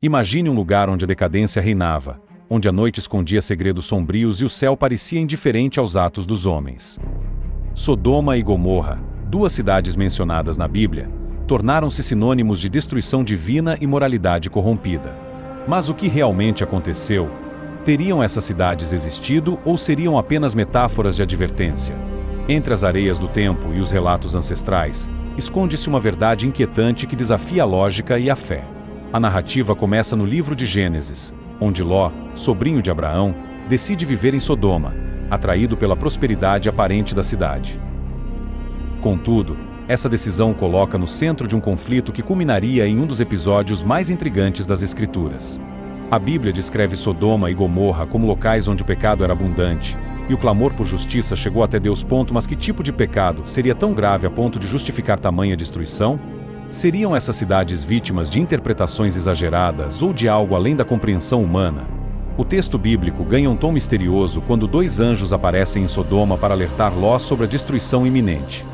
Imagine um lugar onde a decadência reinava, onde a noite escondia segredos sombrios e o céu parecia indiferente aos atos dos homens. Sodoma e Gomorra, duas cidades mencionadas na Bíblia, tornaram-se sinônimos de destruição divina e moralidade corrompida. Mas o que realmente aconteceu? Teriam essas cidades existido ou seriam apenas metáforas de advertência? Entre as areias do tempo e os relatos ancestrais, esconde-se uma verdade inquietante que desafia a lógica e a fé. A narrativa começa no livro de Gênesis, onde Ló, sobrinho de Abraão, decide viver em Sodoma, atraído pela prosperidade aparente da cidade. Contudo, essa decisão o coloca no centro de um conflito que culminaria em um dos episódios mais intrigantes das Escrituras. A Bíblia descreve Sodoma e Gomorra como locais onde o pecado era abundante, e o clamor por justiça chegou até Deus. Mas que tipo de pecado seria tão grave a ponto de justificar tamanha destruição? Seriam essas cidades vítimas de interpretações exageradas ou de algo além da compreensão humana? O texto bíblico ganha um tom misterioso quando dois anjos aparecem em Sodoma para alertar Ló sobre a destruição iminente.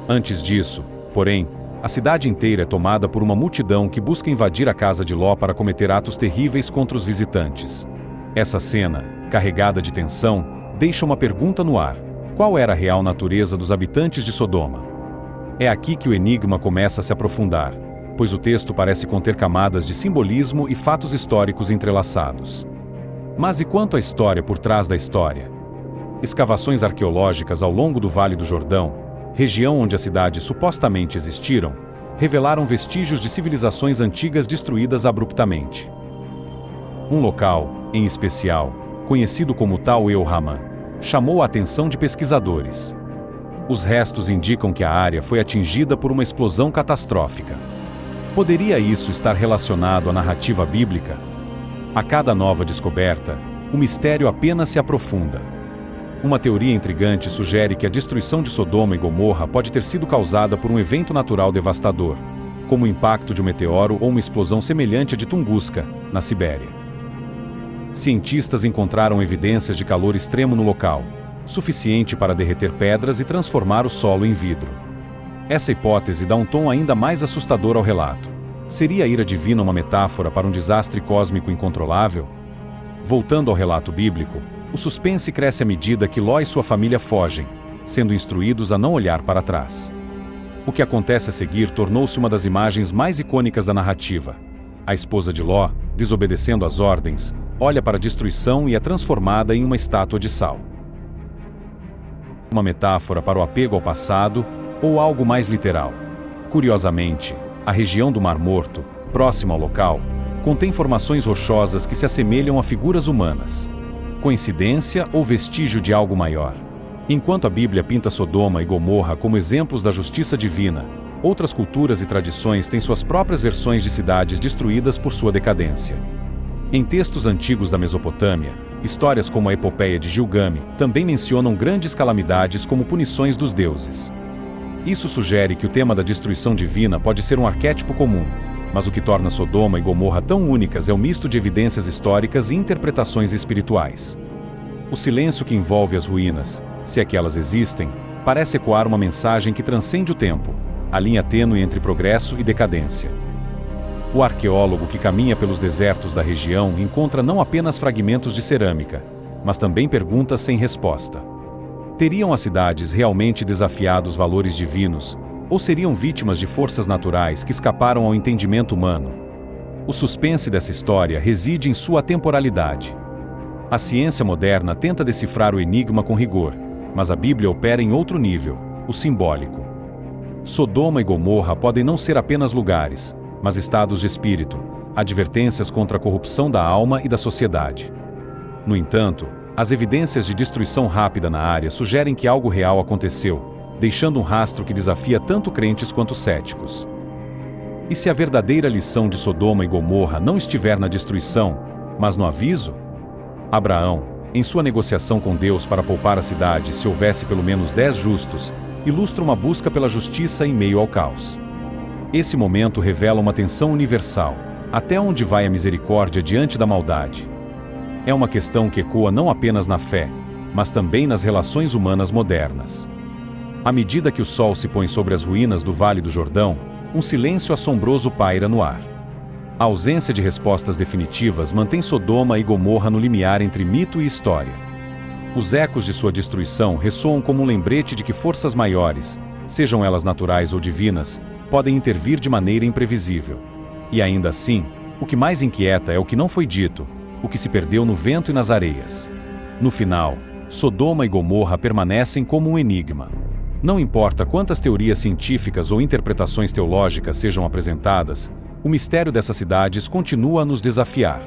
Antes disso, porém, a cidade inteira é tomada por uma multidão que busca invadir a casa de Ló para cometer atos terríveis contra os visitantes. Essa cena, carregada de tensão, deixa uma pergunta no ar: qual era a real natureza dos habitantes de Sodoma? É aqui que o enigma começa a se aprofundar, pois o texto parece conter camadas de simbolismo e fatos históricos entrelaçados. Mas e quanto à história por trás da história? Escavações arqueológicas ao longo do Vale do Jordão, região onde as cidades supostamente existiram, revelaram vestígios de civilizações antigas destruídas abruptamente. Um local, em especial, conhecido como Tal el-Hammam, chamou a atenção de pesquisadores. Os restos indicam que a área foi atingida por uma explosão catastrófica. Poderia isso estar relacionado à narrativa bíblica? A cada nova descoberta, o mistério apenas se aprofunda. Uma teoria intrigante sugere que a destruição de Sodoma e Gomorra pode ter sido causada por um evento natural devastador, como o impacto de um meteoro ou uma explosão semelhante à de Tunguska, na Sibéria. Cientistas encontraram evidências de calor extremo no local, suficiente para derreter pedras e transformar o solo em vidro. Essa hipótese dá um tom ainda mais assustador ao relato. Seria a ira divina uma metáfora para um desastre cósmico incontrolável? Voltando ao relato bíblico, o suspense cresce à medida que Ló e sua família fogem, sendo instruídos a não olhar para trás. O que acontece a seguir tornou-se uma das imagens mais icônicas da narrativa. A esposa de Ló, desobedecendo às ordens, olha para a destruição e é transformada em uma estátua de sal. Uma metáfora para o apego ao passado ou algo mais literal? Curiosamente, a região do Mar Morto, próxima ao local, contém formações rochosas que se assemelham a figuras humanas. Coincidência ou vestígio de algo maior? Enquanto a Bíblia pinta Sodoma e Gomorra como exemplos da justiça divina, outras culturas e tradições têm suas próprias versões de cidades destruídas por sua decadência. Em textos antigos da Mesopotâmia, histórias como a epopeia de Gilgame também mencionam grandes calamidades como punições dos deuses. Isso sugere que o tema da destruição divina pode ser um arquétipo comum, mas o que torna Sodoma e Gomorra tão únicas é o misto de evidências históricas e interpretações espirituais. O silêncio que envolve as ruínas, se é que elas existem, parece ecoar uma mensagem que transcende o tempo, a linha tênue entre progresso e decadência. O arqueólogo que caminha pelos desertos da região encontra não apenas fragmentos de cerâmica, mas também perguntas sem resposta. Teriam as cidades realmente desafiado os valores divinos, ou seriam vítimas de forças naturais que escaparam ao entendimento humano? O suspense dessa história reside em sua temporalidade. A ciência moderna tenta decifrar o enigma com rigor, mas a Bíblia opera em outro nível, o simbólico. Sodoma e Gomorra podem não ser apenas lugares, mas estados de espírito, advertências contra a corrupção da alma e da sociedade. No entanto, as evidências de destruição rápida na área sugerem que algo real aconteceu, deixando um rastro que desafia tanto crentes quanto céticos. E se a verdadeira lição de Sodoma e Gomorra não estiver na destruição, mas no aviso? Abraão, em sua negociação com Deus para poupar a cidade se houvesse pelo menos 10 justos, ilustra uma busca pela justiça em meio ao caos. Esse momento revela uma tensão universal. Até onde vai a misericórdia diante da maldade? É uma questão que ecoa não apenas na fé, mas também nas relações humanas modernas. À medida que o sol se põe sobre as ruínas do Vale do Jordão, um silêncio assombroso paira no ar. A ausência de respostas definitivas mantém Sodoma e Gomorra no limiar entre mito e história. Os ecos de sua destruição ressoam como um lembrete de que forças maiores, sejam elas naturais ou divinas, podem intervir de maneira imprevisível. E ainda assim, o que mais inquieta é o que não foi dito, o que se perdeu no vento e nas areias. No final, Sodoma e Gomorra permanecem como um enigma. Não importa quantas teorias científicas ou interpretações teológicas sejam apresentadas, o mistério dessas cidades continua a nos desafiar.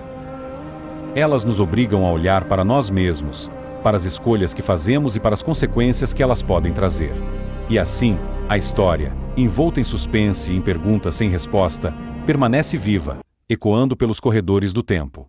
Elas nos obrigam a olhar para nós mesmos, para as escolhas que fazemos e para as consequências que elas podem trazer. E assim, a história, envolta em suspense e em perguntas sem resposta, permanece viva, ecoando pelos corredores do tempo.